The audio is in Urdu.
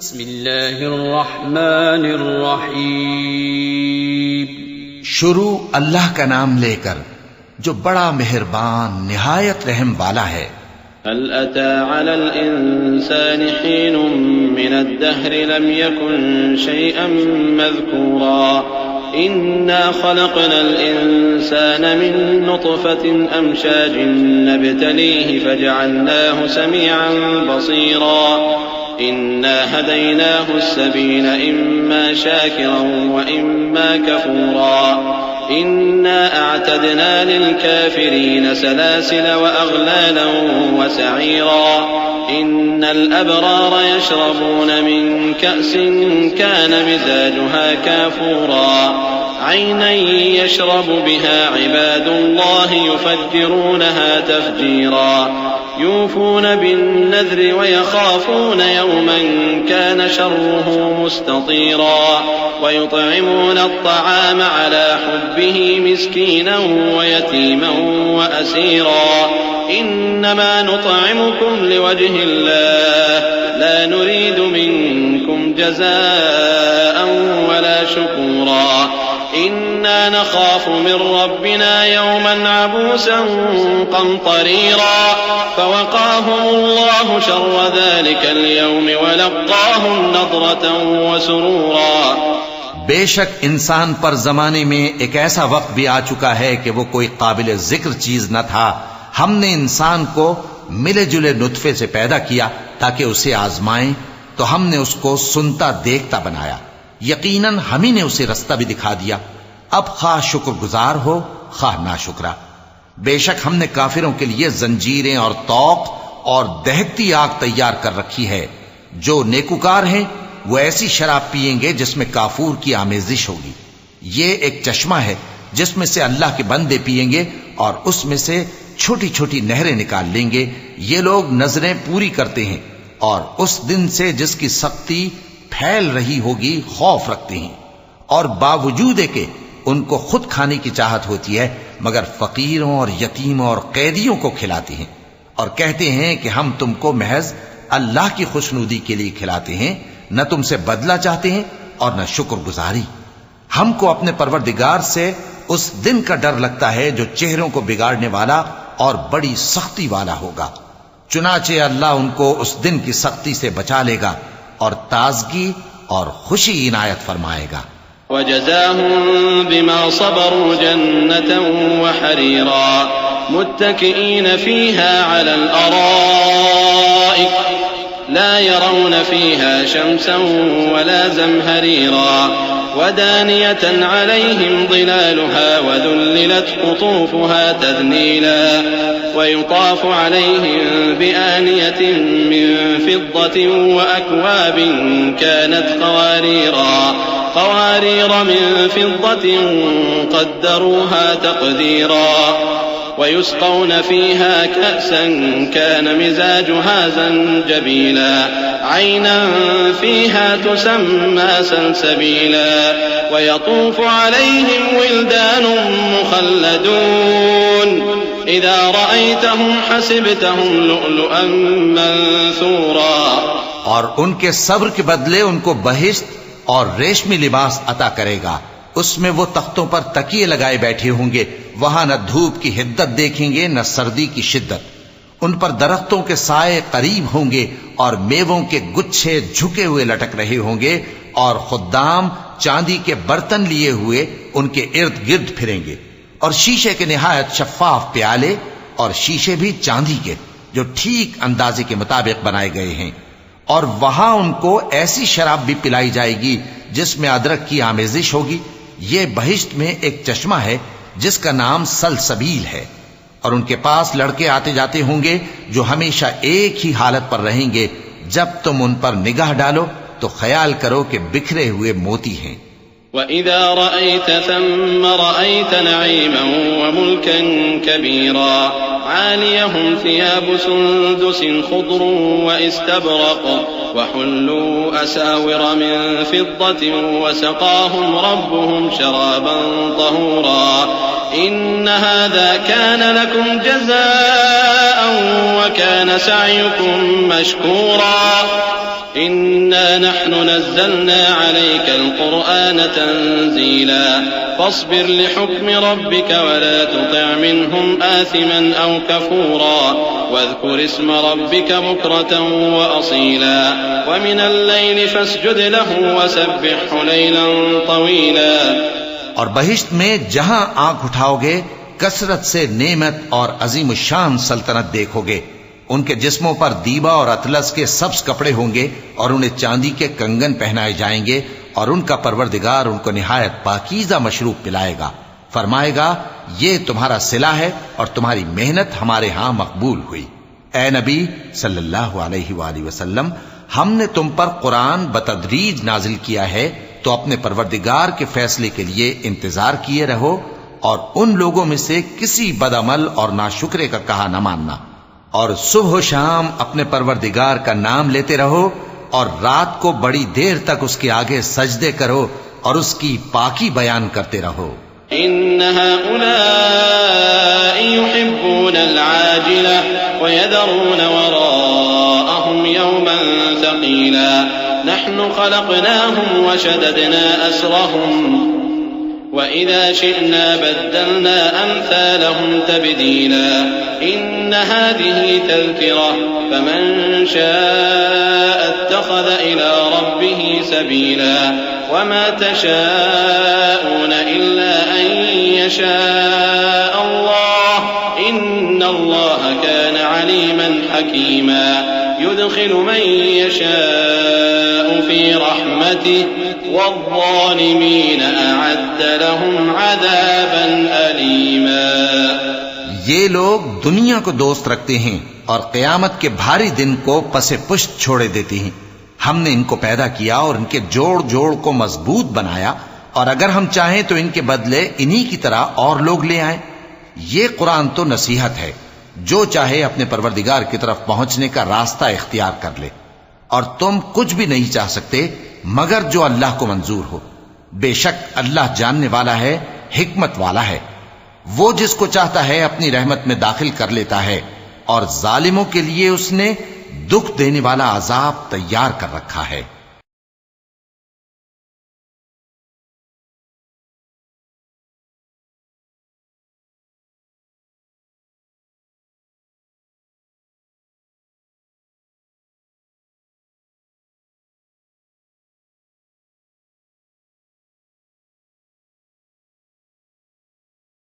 بسم اللہ الرحمن الرحیم. شروع اللہ کا نام لے کر جو بڑا مہربان نہایت رحم والا ہے. هل أتى على الإنسان حين من الدهر لم يكن شيئا مذكورا إنا خلقنا الإنسان من نطفة أمشاج نبتليه فجعلناه سميعا بصيرا إنا هديناه السبيل إما شاكرا وإما كفورا إنا أعتدنا للكافرين سلاسل وأغلالا وسعيرا إن الأبرار يشربون من كأس كان مزاجها كافورا عينا يشرب بها عباد الله يفجرونها تفجيرا يوفون بالنذر ويخافون يوما كان شره مستطيرا ويطعمون الطعام على حبه مسكينا ويتيما وأسيرا إنما نطعمكم لوجه الله لا نريد منكم جزاء ولا شكورا إنا نخاف من ربنا يوما عبوسا قمطريرا فوقاهم الله شر ذلك اليوم ولقاهم نضرة وسرورا. بے شک انسان پر زمانے میں ایک ایسا وقت بھی آ چکا ہے کہ وہ کوئی قابل ذکر چیز نہ تھا. ہم نے انسان کو ملے جلے نطفے سے پیدا کیا تاکہ اسے آزمائیں، تو ہم نے اس کو سنتا دیکھتا بنایا. یقیناً ہم ہی نے اسے رستہ بھی دکھا دیا. اب خواہ شکر گزار ہو خواہ ناشکرا. بے شک ہم نے کافروں کے لیے زنجیریں اور طوق اور دہکتی آگ تیار کر رکھی ہے. جو نیکوکار ہیں وہ ایسی شراب پیئیں گے جس میں کافور کی آمیزش ہوگی. یہ ایک چشمہ ہے جس میں سے اللہ کے بندے پیئیں گے اور اس میں سے چھوٹی چھوٹی نہریں نکال لیں گے. یہ لوگ نظریں پوری کرتے ہیں اور اس دن سے جس کی سختی پھیل رہی ہوگی خوف رکھتے ہیں، اور باوجود کہ ان کو خود کھانے کی چاہت ہوتی ہے مگر فقیروں اور یتیموں اور قیدیوں کو کھلاتے ہیں، اور کہتے ہیں کہ ہم تم کو محض اللہ کی خوشنودی کے لیے کھلاتے ہیں، نہ تم سے بدلہ چاہتے ہیں اور نہ شکر گزاری. ہم کو اپنے پروردگار سے اس دن کا ڈر لگتا ہے جو چہروں کو بگاڑنے والا اور بڑی سختی والا ہوگا. چنانچہ اللہ ان کو اس دن کی سختی سے بچا لے گا اور تازگی اور خوشی عنایت فرمائے گا. وجزاهم بما صبروا جنة وحريرا متكئين فيها على الأرائك لا يرون فيها شمسا ولا زمهريرا ودانية عليهم ظلالها وذللت قطوفها تذليلا ويطاف عليهم بآنية من فضة وأكواب كانت قوارير من فضة قدروها تقديرا ويسقون فيها كأسا كان مزاجها زنجبيلا عينا فيها تسمى سلسبيلا ويطوف عليهم ولدان مخلدون إذا رأيتهم حسبتهم لؤلؤا منثورا. اور ان کے صبر کے بدلے ان کو بہشت اور ریشمی لباس عطا کرے گا. اس میں وہ تختوں پر تکیے لگائے بیٹھے ہوں گے. وہاں نہ دھوپ کی حدت دیکھیں گے نہ سردی کی شدت. ان پر درختوں کے سائے قریب ہوں گے اور میووں کے گچھے جھکے ہوئے لٹک رہے ہوں گے، اور خدام چاندی کے برتن لیے ہوئے ان کے ارد گرد پھریں گے، اور شیشے کے نہایت شفاف پیالے اور شیشے بھی چاندی کے جو ٹھیک اندازے کے مطابق بنائے گئے ہیں. اور وہاں ان کو ایسی شراب بھی پلائی جائے گی جس میں ادرک کی آمیزش ہوگی. یہ بہشت میں ایک چشمہ ہے جس کا نام سلسبیل ہے. اور ان کے پاس لڑکے آتے جاتے ہوں گے جو ہمیشہ ایک ہی حالت پر رہیں گے. جب تم ان پر نگاہ ڈالو تو خیال کرو کہ بکھرے ہوئے موتی ہیں. وَإِذَا رَأَيْتَ ثَمَّ رَأَيْتَ نَعِيمًا وَمُلْكًا كَبِيرًا عَالِيَهُمْ ثِيَابُ سُندُسٍ خُضْرٌ وَإِسْتَبْرَقٌ وَحُلُّوا أَسَاوِرَ مِن فِضَّةٍ وَسَقَاهُمْ رَبُّهُمْ شَرَابًا طَهُورًا إِنَّ هَذَا كَانَ لَكُمْ جَزَاءً وَكَانَ سَعْيُكُمْ مَشْكُورًا. إنا نحن نزلنا عليك القرآن تنزيلا فاصبر لحكم ربك ولا تطع منهم آثما أو كفورا واذكر اسم ربك بكرة وأصيلا ومن الليل فاسجد له وسبحه ليلا طويلا. اور بہشت میں جہاں آنکھ اٹھاؤ گے کثرت سے نعمت اور عظیم الشان سلطنت دیکھو گے. ان کے جسموں پر دیبا اور اطلس کے سبز کپڑے ہوں گے اور انہیں چاندی کے کنگن پہنائے جائیں گے اور ان کا پروردگار ان کو نہایت پاکیزہ مشروب پلائے گا. فرمائے گا یہ تمہارا صلہ ہے اور تمہاری محنت ہمارے ہاں مقبول ہوئی. اے نبی صلی اللہ علیہ وآلہ وسلم، ہم نے تم پر قرآن بتدریج نازل کیا ہے تو اپنے پروردگار کے فیصلے کے لیے انتظار کیے رہو اور ان لوگوں میں سے کسی بدعمل اور ناشکرے کا کہا نہ ماننا. اور صبح و شام اپنے پروردگار کا نام لیتے رہو اور رات کو بڑی دیر تک اس کے آگے سجدے کرو اور اس کی پاکی بیان کرتے رہو. إن هؤلاء يحبون العاجلة ويذرون وراءهم يوما ثقيلا نحن خلقناهم وشددنا أسرهم وإذا شئنا بدلنا أمثالهم تبديلا إن هذه تذكرة فمن شاء اتخذ إلى ربه سبيلا وما تشاءون إلا أن يشاء الله إن الله كان عليما حكيما يدخل من يشاء في رحمته والظالمين أعد لهم عذابا أليما. یہ لوگ دنیا کو دوست رکھتے ہیں اور قیامت کے بھاری دن کو پس پشت چھوڑے دیتے ہیں. ہم نے ان کو پیدا کیا اور ان کے جوڑ جوڑ کو مضبوط بنایا اور اگر ہم چاہیں تو ان کے بدلے انہی کی طرح اور لوگ لے آئیں. یہ قرآن تو نصیحت ہے، جو چاہے اپنے پروردگار کی طرف پہنچنے کا راستہ اختیار کر لے اور تم کچھ بھی نہیں چاہ سکتے مگر جو اللہ کو منظور ہو. بے شک اللہ جاننے والا ہے، حکمت والا ہے. وہ جس کو چاہتا ہے اپنی رحمت میں داخل کر لیتا ہے اور ظالموں کے لیے اس نے دکھ دینے والا عذاب تیار کر رکھا ہے.